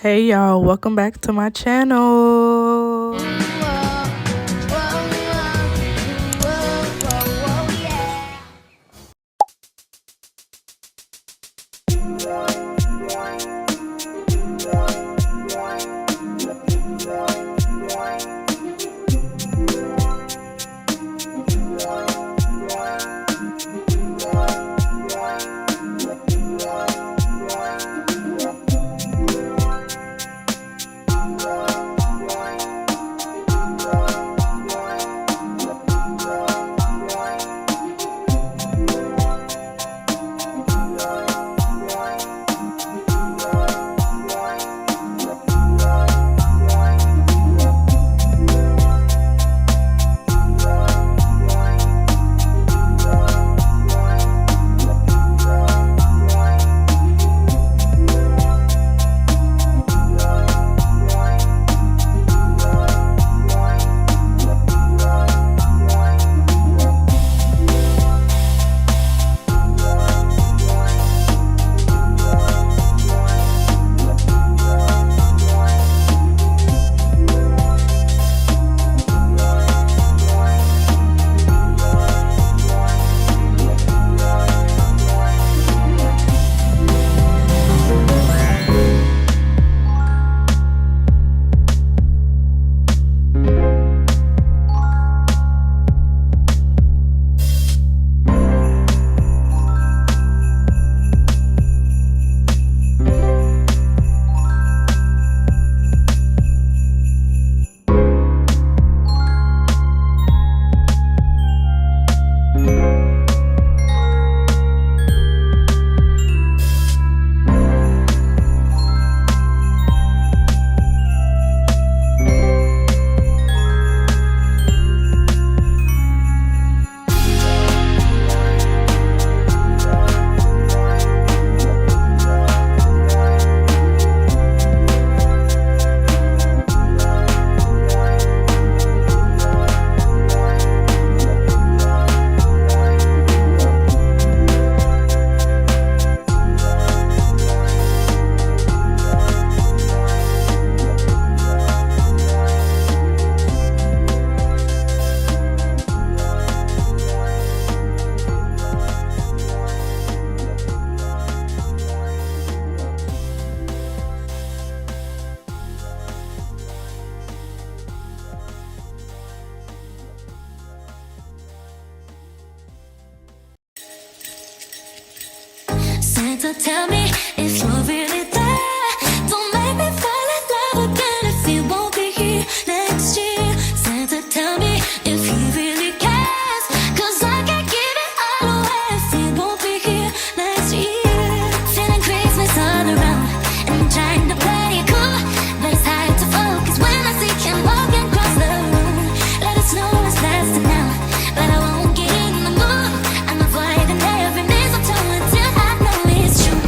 Hey y'all, welcome back to my channel. Santa, tell me if you're really there. Don't make me fall in love again if you won't be here next year. Santa, tell me if he really cares, 'cause I can't give it all away if he won't be here next year. Feeling Christmas all around and I'm trying to play it cool, but it's hard to focus when I see him walking across the room. Let us know it's lasting now, but I won't get in the mood. I'm avoiding every mistletoe until I know it's true.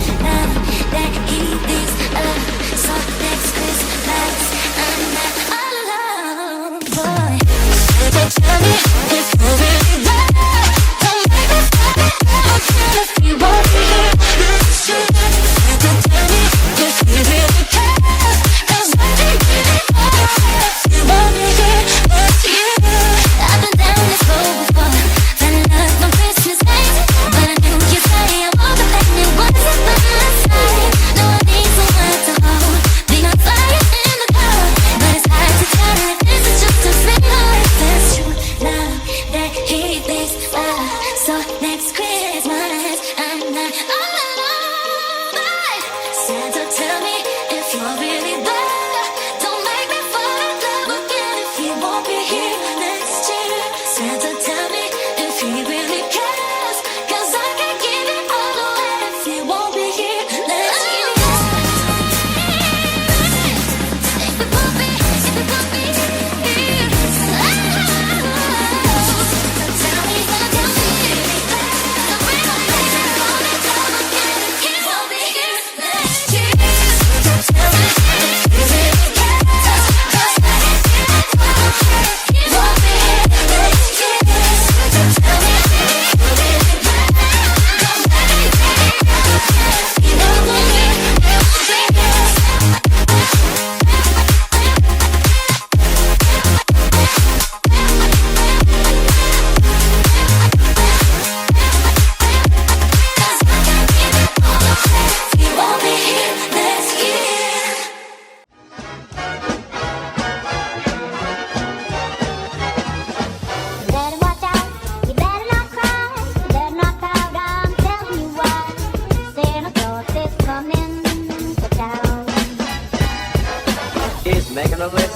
making a list,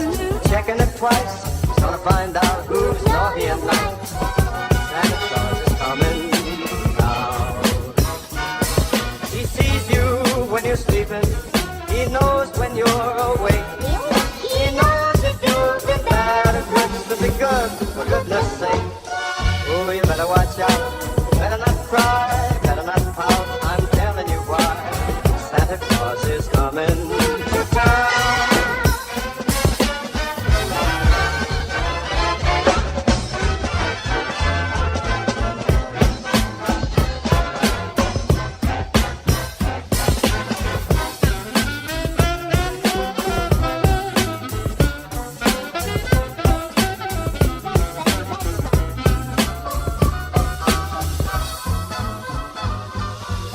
checking it twice. He's gonna find out who's naughty and nice. Santa Claus is coming now. He sees you when you're sleeping. He knows when you're awake. He knows if you've been bad or good, so be good, for goodness sake. Oh, you better watch out. Better not cry, better not pout. I'm telling you why. Santa Claus is coming to town.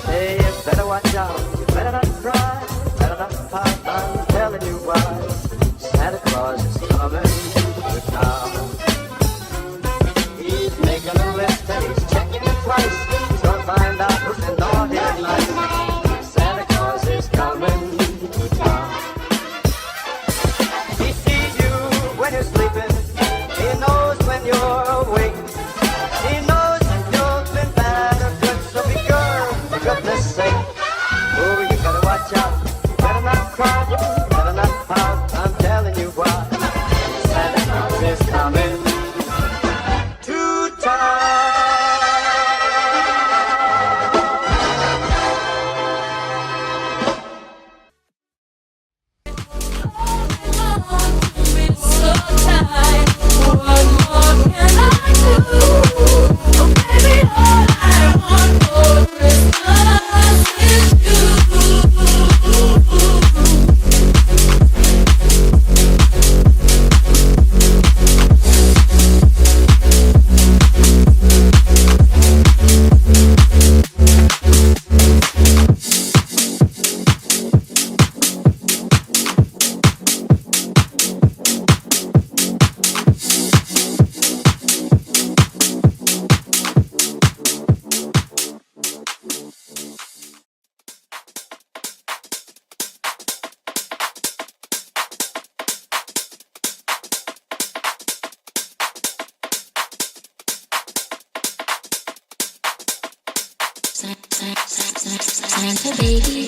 Hey, you better watch out. You better not cry, better not pout. I'm telling you why. Santa Claus is coming to town. He's making a list and he's checking it twice. He's gonna find out who's been naughty and nice. Santa Claus is coming to town. He sees you when you're sleeping. He knows when you're awake. He knows if you've been bad or good, so be good, for goodness sake. Oh, you better watch out. Better not cry, better not pout. I'm telling you why. Santa Claus is coming to town. So tired. What more can I do? Oh baby, all I want for Christmas is you. Santa baby.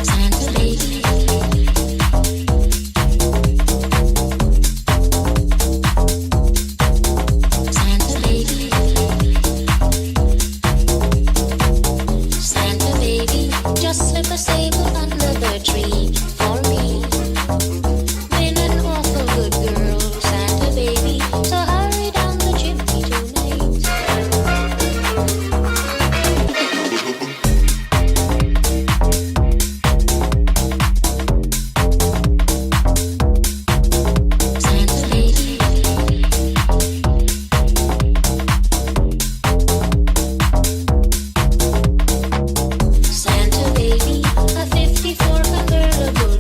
Santa baby. Santa baby. Santa baby, just slip a sable under the tree for me. Been an awful good girl, Santa baby, so hurry down the chimney tonight. Santa baby. Santa baby, a 54 convertible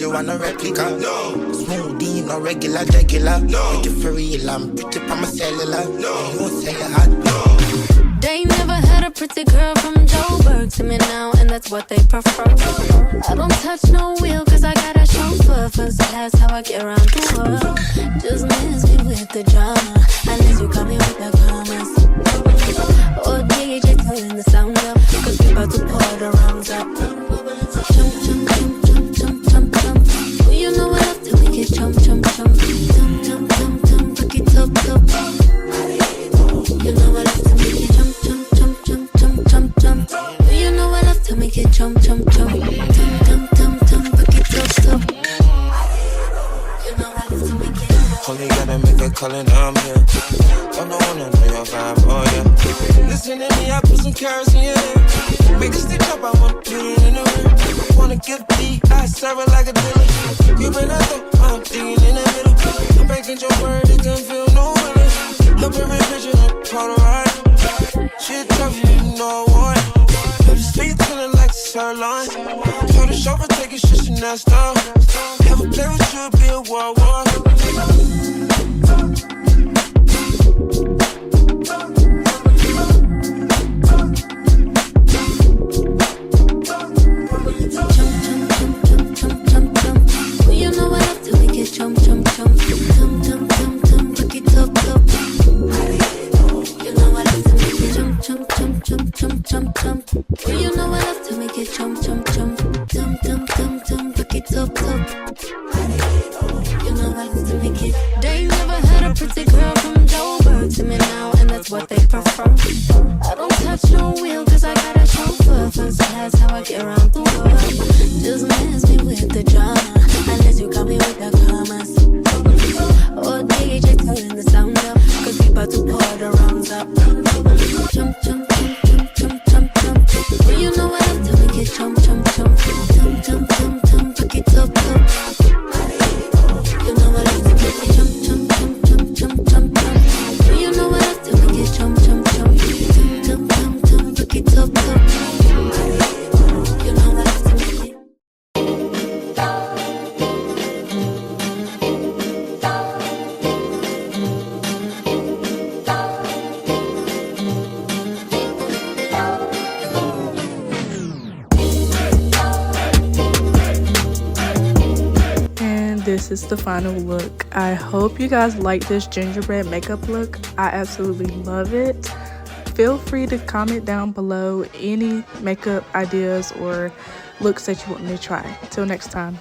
you want a replica. No. Smoothie, no regular. No. Make it for real, I'm pretty from my cellular. No. You won't sell it hot. No. They never had a pretty girl from Joburg to me now, and that's what they prefer. I don't touch no wheel, cause I got a chauffeur. First class, how I get around the world. Just miss me with the drama, unless you come in with the comments. Oh, DJ, turn the sound up, cause we about to pour the rounds up. Jump, jump, jump, jump, jump, jump, jump. Oh, you know I love to make it jump, jump, jump. Jump, jump, jump, jump, fuck it up, up. You know I love to make it jump, jump, jump, jump, jump, jump, jump. You know I love to make it jump, jump, jump. Jump, jump, jump, jump, fuck it up, up. You know I love to make it. Only gotta make a call and I'm here. Don't know wanna know your vibe, oh yeah. Listen to me, I put some carrots in your hair. Make a stitch up, I wanna put it in the ring. Wanna give D, I serve it like a dealer. You been out there, I'm digging in the middle. I'm breaking your word, it don't feel no better. Help every picture, I'm polarized. Shit tough, you know what. Have the street feeling like sirloin. Told the chauffeur, take your shit, she not stop. Have a play with you, be a world war. Jump, jump, jump, jump, jump, jump, jump, fuck it up, up. You know I love to make it jump, jump, jump, jump, jump, jump, jump. You know I love to make it jump, jump, jump, jump, jump, jump, jump, fuck it up, up. You know I love to make it. They never had a pretty girl from Joburg to me now, and that's what they prefer. I don't touch no wheel, cause I got a chauffeur. First class, how I get around the world. Just miss me with the drama, unless you got me with the commas. Oh, DJ, turn the sound up, cause we about to pour the rounds up. Jump, jump, jump, jump, jump, jump, jump. Well, you know I love to make it jump, jump, jump. Jump, jump, jump, jump, fuck it up, up. You know I love to make it jump, jump, jump, jump, jump, jump, jump. Well, you know I love to make it jump, jump, jump. Jump, jump, jump, jump, fuck it up, up. You know I love to make it. This is the final look. I hope you guys like this gingerbread makeup look. I absolutely love it. Feel free to comment down below any makeup ideas or looks that you want me to try. Till next time.